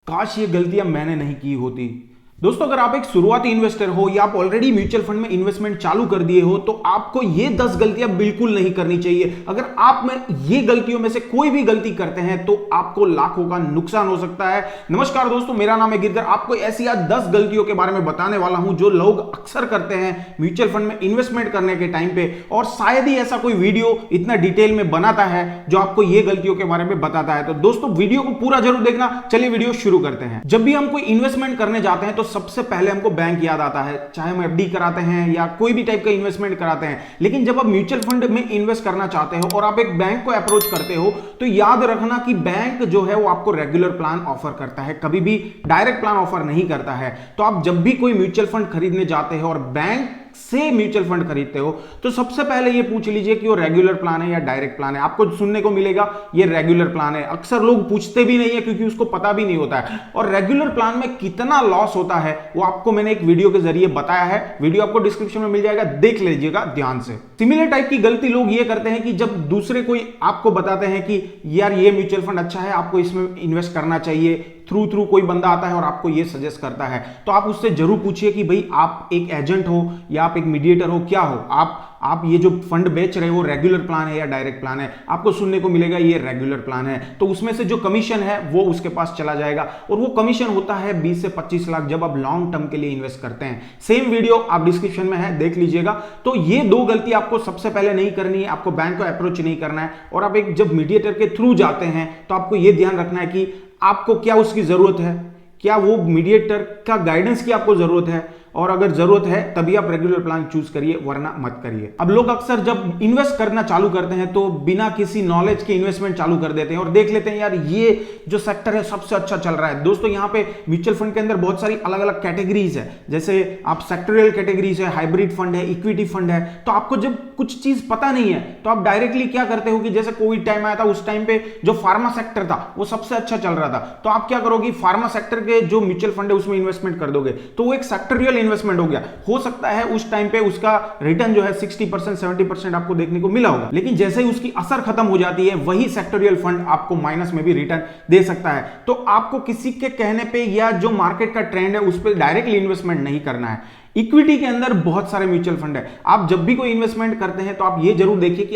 काश ये गलतियां मैंने नहीं की होती। दोस्तों, अगर आप एक शुरुआती इन्वेस्टर हो या आप ऑलरेडी म्यूचुअल फंड में इन्वेस्टमेंट चालू कर दिए हो तो आपको ये 10 गलतियां बिल्कुल नहीं करनी चाहिए। अगर आप में ये गलतियों में से कोई भी गलती करते हैं तो आपको लाखों का नुकसान हो सकता है। नमस्कार दोस्तों, मेरा नाम है गिरधर। आपको ऐसी आज 10 गलतियों के बारे में बताने वाला हूं जो लोग अक्सर करते हैं म्यूचुअल फंड में इन्वेस्टमेंट करने के टाइम पे, और शायद ही ऐसा कोई वीडियो इतना डिटेल में बनाता है जो आपको ये गलतियों के बारे में बताता है। तो दोस्तों, वीडियो को पूरा जरूर देखना। चलिए वीडियो शुरू करते हैं। जब भी हम कोई इन्वेस्टमेंट करने जाते हैं तो सबसे पहले हमको बैंक याद आता है, चाहे हम एफडी कराते हैं या कोई भी टाइप का इन्वेस्टमेंट कराते हैं। लेकिन जब आप म्यूचुअल फंड में इन्वेस्ट करना चाहते हो और आप एक बैंक को अप्रोच करते हो तो याद रखना कि बैंक जो है वो आपको रेगुलर प्लान ऑफर करता है, कभी भी डायरेक्ट प्लान ऑफर नहीं करता है। तो आप जब भी कोई म्यूचुअल फंड खरीदने जाते हो और बैंक से म्यूचुअल फंड खरीदते हो तो सबसे पहले ये पूछ लीजिए कि वो रेगुलर प्लान है या डायरेक्ट प्लान है। आपको सुनने को मिलेगा ये रेगुलर प्लान है। अक्सर लोग पूछते भी नहीं है क्योंकि उसको पता भी नहीं होता है। और रेगुलर प्लान में कितना लॉस होता है वो आपको मैंने एक वीडियो के जरिए बताया है। वीडियो आपको डिस्क्रिप्शन में मिल जाएगा, देख लीजिएगा ध्यान से। सिमिलर टाइप की गलती लोग ये करते हैं कि जब दूसरे कोई आपको बताते हैं कि यार ये म्यूचुअल फंड अच्छा है, आपको इसमें इन्वेस्ट करना चाहिए, थ्रू कोई बंदा आता है और आपको ये सजेस्ट करता है, तो आप उससे जरूर पूछिए कि भाई आप एक एजेंट हो या आप एक मीडिएटर हो, क्या हो आप ये जो फंड बेच रहे हो रेगुलर प्लान है या डायरेक्ट प्लान है। आपको सुनने को मिलेगा ये रेगुलर प्लान है, तो उसमें से जो कमीशन है वो उसके पास चला जाएगा, और वो कमीशन होता है 20 से 25 लाख जब आप लॉन्ग टर्म के लिए इन्वेस्ट करते हैं। सेम वीडियो आप डिस्क्रिप्शन में है, देख लीजिएगा। तो ये 2 गलती आपको सबसे पहले नहीं करनी है। आपको बैंक को अप्रोच नहीं करना है, और आप एक जब मीडिएटर के थ्रू जाते हैं तो आपको ये ध्यान रखना है कि आपको क्या उसकी जरूरत है, क्या वो मीडिएटर का गाइडेंस की आपको जरूरत है, और अगर जरूरत है तभी आप रेगुलर प्लान चूज करिए, वरना मत करिए। अब लोग अक्सर जब इन्वेस्ट करना चालू करते हैं तो बिना किसी नॉलेज के इन्वेस्टमेंट चालू कर देते हैं और देख लेते हैं यार ये जो सेक्टर है सबसे अच्छा चल रहा है। दोस्तों, यहाँ पे म्यूचुअल फंड के अंदर बहुत सारी अलग अलग कैटेगरीज है, जैसे आप सेक्टोरियल कैटेगरीज है, हाइब्रिड फंड है, इक्विटी फंड है। तो आपको जब कुछ चीज पता नहीं है तो आप डायरेक्टली क्या करते हो कि जैसे कोविड टाइम आया था, उस टाइम पे जो फार्मा सेक्टर था वो सबसे अच्छा चल रहा था, तो आप क्या करोगे, फार्मा सेक्टर के जो म्यूचुअल फंड है उसमें इन्वेस्टमेंट कर दोगे, तो वो एक सेक्टोरियल इन्वेस्टमेंट हो गया। हो सकता है उस टाइम पे उसका रिटर्न जो है 60% 70% आपको देखने को मिला होगा, लेकिन जैसे ही उसकी असर खत्म हो जाती है वही सेक्टोरियल फंड आपको माइनस में भी रिटर्न दे सकता है। तो आपको किसी के कहने पे या जो मार्केट का ट्रेंड है उस पर डायरेक्टली इन्वेस्टमेंट नहीं करना है। इक्विटी के अंदर बहुत सारे म्यूचुअल फंड है। आप जब भी कोई इन्वेस्टमेंट करते हैं तो आप ये जरूर देखिए कि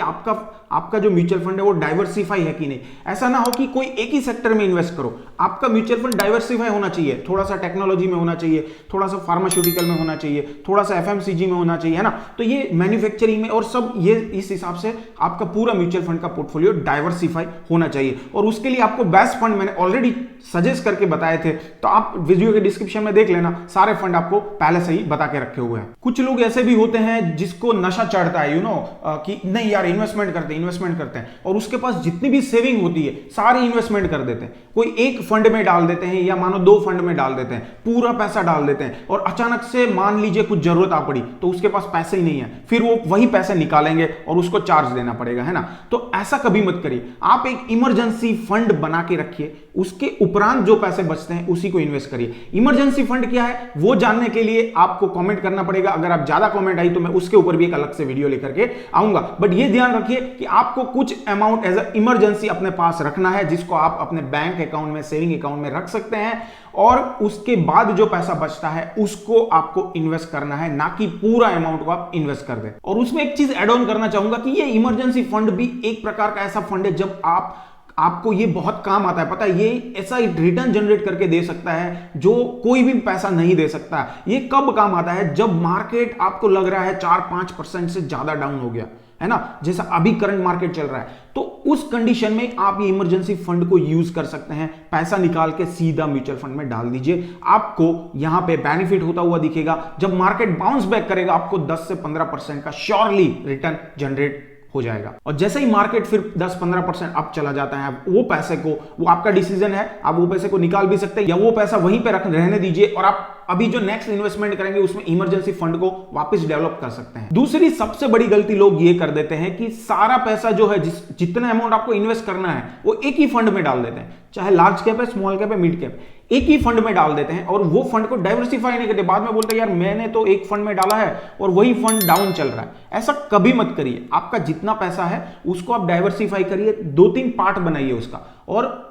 आपका जो म्यूचुअल फंड है वो डाइवर्सिफाई है कि नहीं। ऐसा ना हो कि कोई एक ही सेक्टर में इन्वेस्ट करो। आपका म्यूचुअल फंड डाइवर्सिफाई होना चाहिए, थोड़ा सा टेक्नोलॉजी में होना चाहिए, थोड़ा सा फार्मास्यूटिकल में होना चाहिए, थोड़ा सा एफएमसीजी में होना चाहिए, है ना। तो ये मैन्युफैक्चरिंग में और सब ये इस हिसाब से आपका पूरा म्यूचुअल फंड का पोर्टफोलियो डाइवर्सिफाई होना चाहिए। और उसके लिए आपको बेस्ट फंड मैंने ऑलरेडी सजेस्ट करके बताए थे, तो आप वीडियो के डिस्क्रिप्शन में देख लेना, सारे फंड आपको पहले से ही बता के रखे हुए हैं। कुछ लोग ऐसे भी होते हैं जिसको नशा चढ़ता है कि नहीं यार इन्वेस्टमेंट करते हैं और उसके पास जितनी भी सेविंग होती है सारी इन्वेस्टमेंट कर देते हैं। कोई एक फंड में डाल देते हैं या मानो 2 फंड में डाल देते हैं, पूरा पैसा डाल देते हैं, और अचानक से मान लीजिए कुछ जरूरत आ पड़ी तो उसके पास पैसे ही नहीं है, फिर वो वही पैसे निकालेंगे और उसको चार्ज देना पड़ेगा, है ना। तो ऐसा कभी मत करिए। आप एक इमरजेंसी फंड बना के रखिए, उसके उपरांत जो पैसे बचते हैं उसी को इन्वेस्ट करिए। इमरजेंसी फंड क्या है वो जानने के लिए आपको कमेंट करना पड़ेगा। अगर आप ज्यादा कमेंट आई तो मैं उसके ऊपर भी एक अलग से वीडियो लेकर के आऊंगा। बट ये ध्यान रखिए कि आपको कुछ अमाउंट एज अ इमरजेंसी अपने पास रखना है, जिसको आप अपने बैंक अकाउंट में, सेविंग अकाउंट में रख सकते हैं, और उसके बाद जो पैसा बचता है उसको आपको इन्वेस्ट करना है, ना कि पूरा अमाउंट को आप इन्वेस्ट कर दें। और उसमें एक चीज ऐड ऑन करना चाहूंगा कि ये इमरजेंसी फंड भी एक प्रकार का ऐसा फंड है जब आपको ये बहुत काम आता है। पता है, ये ऐसा रिटर्न जनरेट करके दे सकता है जो कोई भी पैसा नहीं दे सकता। ये कब काम आता है, जब मार्केट आपको लग रहा है 4-5% से ज्यादा डाउन हो गया, है ना, जैसा अभी करंट मार्केट चल रहा है। तो उस कंडीशन में आप ये इमरजेंसी फंड को यूज कर सकते हैं। पैसा निकाल के सीधा म्यूचुअल फंड में डाल दीजिए, आपको यहां पे बेनिफिट होता हुआ दिखेगा। जब मार्केट बाउंस बैक करेगा आपको 10 से 15% का श्योरली रिटर्न जनरेट हो जाएगा। और जैसे ही मार्केट फिर 10-15% अप चला जाता है, वो पैसे को, वो आपका डिसीजन है, आप वो पैसे को निकाल भी सकते हैं या वो पैसा वहीं पे रहने दीजिए, और आप अभी जो नेक्स्ट इन्वेस्टमेंट करेंगे उसमें इमरजेंसी फंड को वापस डेवलप कर सकते हैं। दूसरी सबसे बड़ी गलती लोग ये कर देते हैं कि सारा पैसा जो है, जितना अमाउंट आपको इन्वेस्ट करना है वो एक ही फंड में डाल देते हैं, चाहे लार्ज कैप है, स्मॉल कैप है, मिड कैप, एक ही फंड में डाल देते हैं, और वो फंड को डाइवर्सिफाई नहीं करते। बाद में बोलते हैं यार मैंने तो एक फंड में डाला है और वही फंड डाउन चल रहा है। ऐसा कभी मत करिए। आपका जितना पैसा है उसको आप डाइवर्सिफाई करिए, 2-3 पार्ट बनाइए उसका, और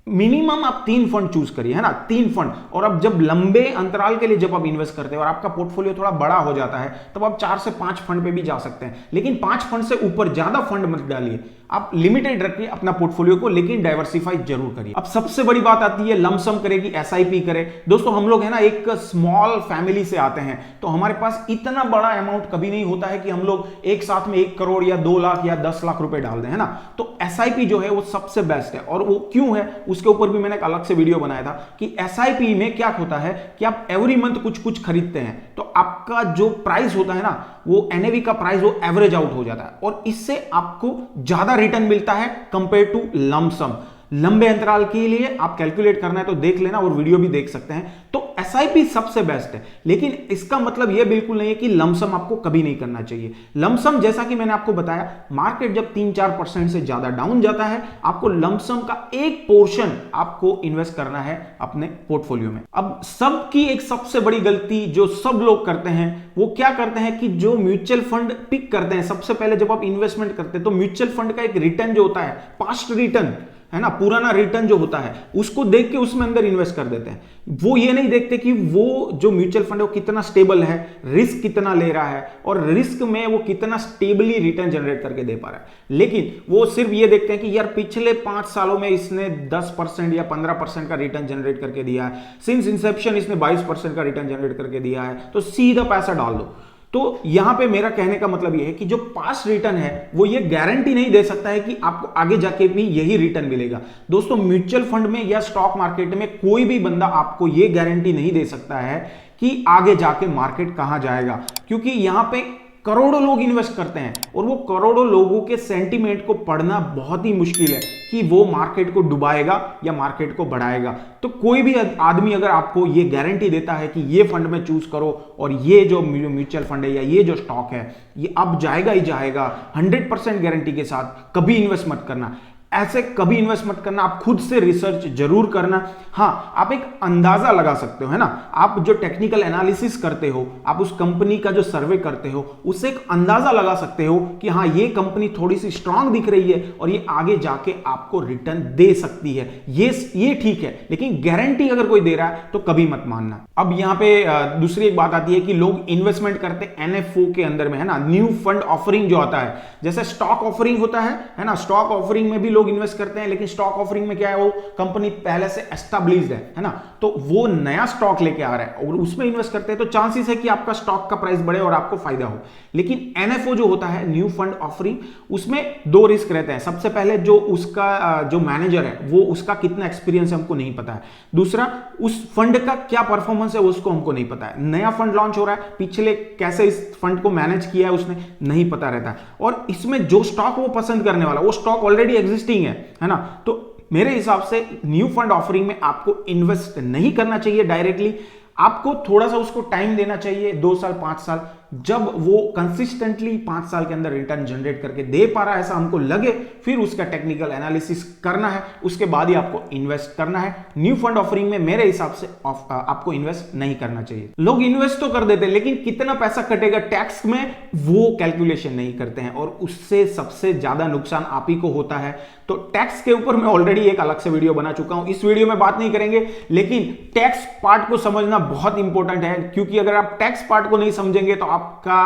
मिनिमम आप 3 फंड चूज करिए, है ना, 3 फंड। और अब जब लंबे अंतराल के लिए जब आप इन्वेस्ट करते हैं और आपका पोर्टफोलियो थोड़ा बड़ा हो जाता है, तब आप 4 से 5 फंड पे भी जा सकते हैं, लेकिन 5 फंड से ऊपर ज्यादा फंड मत डालिए। आप लिमिटेड रखिए अपना पोर्टफोलियो को, लेकिन डाइवर्सिफाई जरूर करिए। अब सबसे बड़ी बात आती है लमसम करेगी, एसआईपी करे। दोस्तों हम लोग है ना एक स्मॉल फैमिली से आते हैं, तो हमारे पास इतना बड़ा अमाउंट कभी नहीं होता है कि हम लोग एक साथ में 1 करोड़ या 2 लाख या 10 लाख रुपए डाल दें, है ना। तो एसआईपी जो है वो सबसे बेस्ट है। और वो क्यों है उसके ऊपर भी मैंने एक अलग से वीडियो बनाया था कि एसआईपी में क्या होता है कि आप एवरी मंथ कुछ कुछ खरीदते हैं, तो आपका जो प्राइस होता है ना, वो एनएवी का प्राइस वो एवरेज आउट हो जाता है, और इससे आपको ज्यादा रिटर्न मिलता है कंपेयर टू लमसम। लंबे अंतराल के लिए आप कैलकुलेट करना है तो देख लेना, और वीडियो भी देख सकते हैं। तो एसआईपी सबसे बेस्ट है, लेकिन इसका मतलब यह बिल्कुल नहीं है कि लमसम आपको कभी नहीं करना चाहिए। लमसम जैसा कि मैंने आपको बताया, मार्केट जब 3-4% से ज्यादा डाउन जाता है, आपको लमसम का एक पोर्शन आपको इन्वेस्ट करना है अपने पोर्टफोलियो में। अब सबकी एक सबसे बड़ी गलती जो सब लोग करते हैं, वो क्या करते हैं कि जो म्यूचुअल फंड पिक करते हैं, सबसे पहले जब आप इन्वेस्टमेंट करते हैं तो म्यूचुअल फंड का एक रिटर्न जो होता है, पास्ट रिटर्न है ना, पुराना रिटर्न जो होता है, उसको देख के उसमें अंदर इन्वेस्ट कर देते हैं। वो ये नहीं देखते कि वो जो म्यूचुअल फंड है वो कितना स्टेबल है, रिस्क कितना ले रहा है, और रिस्क में वो कितना स्टेबली रिटर्न जनरेट करके दे पा रहा है। लेकिन वो सिर्फ ये देखते हैं कि यार पिछले 5 सालों में इसने 10% या 15% का रिटर्न जनरेट करके दिया है, सिंस इंसेप्शन इसने 22% का रिटर्न जनरेट करके दिया है, तो सीधा पैसा डाल दो। तो यहां पे मेरा कहने का मतलब यह है कि जो पास्ट रिटर्न है वो ये गारंटी नहीं दे सकता है कि आपको आगे जाके भी यही रिटर्न मिलेगा। दोस्तों म्यूचुअल फंड में या स्टॉक मार्केट में कोई भी बंदा आपको ये गारंटी नहीं दे सकता है कि आगे जाके मार्केट कहां जाएगा, क्योंकि यहां पे करोड़ों लोग इन्वेस्ट करते हैं, और वो करोड़ों लोगों के सेंटीमेंट को पढ़ना बहुत ही मुश्किल है कि वो मार्केट को डुबाएगा या मार्केट को बढ़ाएगा। तो कोई भी आदमी अगर आपको ये गारंटी देता है कि ये फंड में चूज करो और ये जो म्यूचुअल फंड है या ये जो स्टॉक है ये अब जाएगा ही जाएगा 100% गारंटी के साथ, कभी इन्वेस्ट मत करना। ऐसे कभी इन्वेस्ट मत करना, आप खुद से रिसर्च जरूर करना। हाँ, आप एक अंदाजा लगा सकते हो, है ना, आप जो टेक्निकल एनालिसिस करते हो, आप उस कंपनी का जो सर्वे करते हो, उससे एक अंदाजा लगा सकते हो कि हाँ ये कंपनी थोड़ी सी स्ट्रांग दिख रही है और ये आगे जाके आपको रिटर्न दे सकती है, ये ठीक है। लेकिन गारंटी अगर कोई दे रहा है तो कभी मत मानना। अब यहां पे दूसरी एक बात आती है कि लोग इन्वेस्टमेंट करते एनएफओ के अंदर में, है ना, न्यू फंड ऑफरिंग जो आता है, जैसे स्टॉक ऑफरिंग होता है ना, स्टॉक ऑफरिंग में भी लोग इन्वेस्ट करते हैं, लेकिन स्टॉक ऑफरिंग में क्या है, वो कंपनी पहले से एस्टैब्लिश्ड है ना, तो वो नया स्टॉक लेके आ रहा है और उसमें इन्वेस्ट करते हैं, तो चांसेस है कि आपका स्टॉक का प्राइस बढ़े और आपको फायदा हो। लेकिन एनएफओ जो होता है, न्यू फंड ऑफरिंग, उसमें 2 रिस्क रहते हैं। सबसे पहले जो उसका जो मैनेजर है वो उसका कितना एक्सपीरियंस है हमको नहीं पता है, दूसरा उस फंड का क्या परफॉर्मेंस है उसको हमको नहीं पता है, नया फंड लॉन्च हो रहा है, पिछले कैसे इस फंड को मैनेज किया है उसने नहीं पता रहता है, और इसमें जो स्टॉक वो पसंद करने वाला वो स्टॉक ऑलरेडी एग्जिस्टिंग है ना। तो मेरे हिसाब से न्यू फंड ऑफरिंग में आपको इन्वेस्ट नहीं करना चाहिए डायरेक्टली, आपको थोड़ा सा उसको टाइम देना चाहिए, 2 साल 5 साल, जब वो कंसिस्टेंटली 5 साल के अंदर रिटर्न जनरेट करके दे पा रहा है ऐसा हमको लगे, फिर उसका टेक्निकल एनालिसिस करना है, उसके बाद ही आपको इन्वेस्ट करना है। न्यू फंड ऑफरिंग में मेरे हिसाब से आपको इन्वेस्ट नहीं करना चाहिए। लोग इन्वेस्ट तो कर देते हैं, लेकिन कितना पैसा कटेगा टैक्स में वो कैलकुलेशन नहीं करते हैं, और उससे सबसे ज्यादा नुकसान आप ही को होता है। तो टैक्स के ऊपर मैं ऑलरेडी एक अलग से वीडियो बना चुका हूं, इस वीडियो में बात नहीं करेंगे, लेकिन टैक्स पार्ट को समझना बहुत इंपॉर्टेंट है, क्योंकि अगर आप टैक्स पार्ट को नहीं समझेंगे तो आपका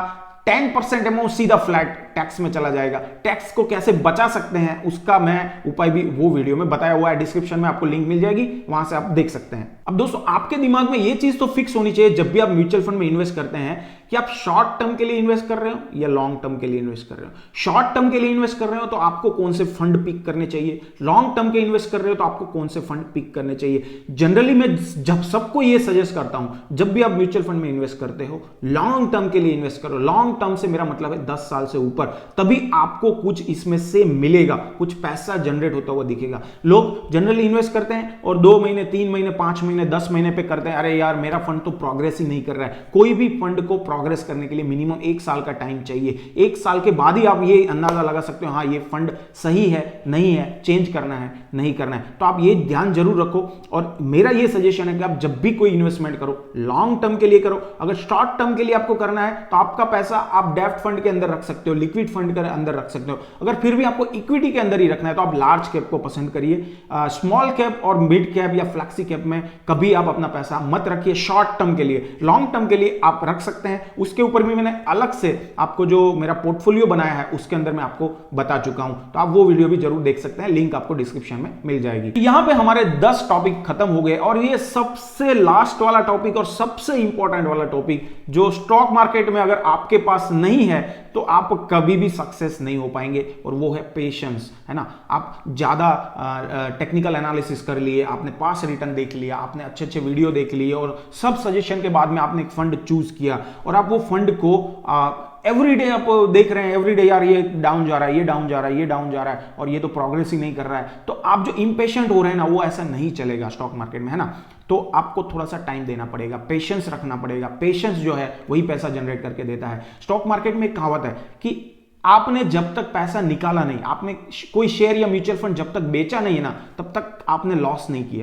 10% अमाउंट सीधा फ्लैट टैक्स में चला जाएगा। टैक्स को कैसे बचा सकते हैं उसका मैं उपाय भी वो वीडियो में बताया हुआ है, डिस्क्रिप्शन में आपको लिंक मिल जाएगी, वहां से आप देख सकते हैं। अब दोस्तों आपके दिमाग में ये चीज तो फिक्स होनी चाहिए जब भी आप म्यूचुअल फंड में इन्वेस्ट करते हैं कि आप शॉर्ट टर्म के लिए इन्वेस्ट कर रहे हो या लॉन्ग टर्म के लिए इन्वेस्ट कर रहे हो। शॉर्ट टर्म के लिए इन्वेस्ट कर रहे हो तो आपको कौन से फंड पिक करने चाहिए, लॉन्ग टर्म के इन्वेस्ट कर रहे हो तो आपको कौन से फंड पिक करने चाहिए। जनरली मैं जब सबको ये सजेस्ट करता हूं, जब भी आप म्यूचुअल फंड में इन्वेस्ट करते हो लॉन्ग टर्म के लिए इन्वेस्ट करो। लॉन्ग टर्म से मेरा मतलब है 10 साल से ऊपर, तभी आपको कुछ इसमें से मिलेगा, कुछ पैसा जनरेट होता हुआ दिखेगा। लोग जनरली इन्वेस्ट करते हैं और 2 महीने 3 महीने 5 महीने 10 महीने पे करते हैं, अरे यार मेरा फंड तो प्रोग्रेस ही नहीं कर रहा है। कोई भी फंड को प्रोग्रेस करने के लिए मिनिमम 1 साल का टाइम चाहिए। 1 साल के बाद ही आप ये अंदाजा लगा सकते हो हाँ ये फंड सही है नहीं है, चेंज करना है नहीं करना है। तो आप ये ध्यान जरूर रखो। और मेरा ये सजेशन है कि आप जब भी कोई इन्वेस्टमेंट करो लॉन्ग टर्म के लिए करो। अगर शॉर्ट टर्म के लिए आपको करना है तो आपका पैसा आप डेब्ट फंड के अंदर रख सकते हो, लिक्विड फंड के अंदर रख सकते हो। अगर फिर भी आपको इक्विटी के अंदर ही रखना है तो आप लार्ज कैप को पसंद करिए। स्मॉल कैप और मिड कैप या फ्लैक्सी कैप में कभी आप अपना पैसा मत रखिए शॉर्ट टर्म के लिए। लॉन्ग टर्म के लिए आप रख सकते हैं, उसके ऊपर भी मैंने अलग से आपको जो मेरा पोर्टफोलियो बनाया है उसके अंदर मैं आपको बता चुका हूं, तो आप वो वीडियो भी जरूर देख सकते हैं, लिंक आपको डिस्क्रिप्शन में मिल जाएगी। यहां पे हमारे 10 टॉपिक खत्म हो गए और ये सबसे लास्ट वाला टॉपिक और सबसे इंपॉर्टेंट वाला टॉपिक जो स्टॉक मार्केट में अगर आपके पास नहीं है तो आप कभी भी सक्सेस नहीं हो पाएंगे, और वो है पेशेंस, है ना। आप ज्यादा टेक्निकल एनालिसिस कर लिए, आपने पास रिटर्न देख लिया, आपने अच्छे अच्छे वीडियो देख लिए और सब सजेशन के बाद में आपने एक फंड चूज किया और आप वो फंड को एवरीडे आप देख रहे हैं, एवरीडे यार ये डाउन जा रहा है, ये डाउन जा रहा है, ये डाउन जा रहा है और ये तो प्रोग्रेस ही नहीं कर रहा है, तो आप जो इंपेशेंट हो रहे हैं ना वो ऐसा नहीं चलेगा स्टॉक मार्केट में, है ना। तो आपको थोड़ा सा टाइम देना पड़ेगा, पेशेंस रखना पड़ेगा। पेशेंस जो है वही पैसा जनरेट करके देता है। स्टॉक मार्केट में एक कहावत है कि आपने जब तक पैसा निकाला नहीं, आपने कोई शेयर या म्यूचुअल फंड जब तक बेचा नहीं है ना तब तक आपने लॉस नहीं किया।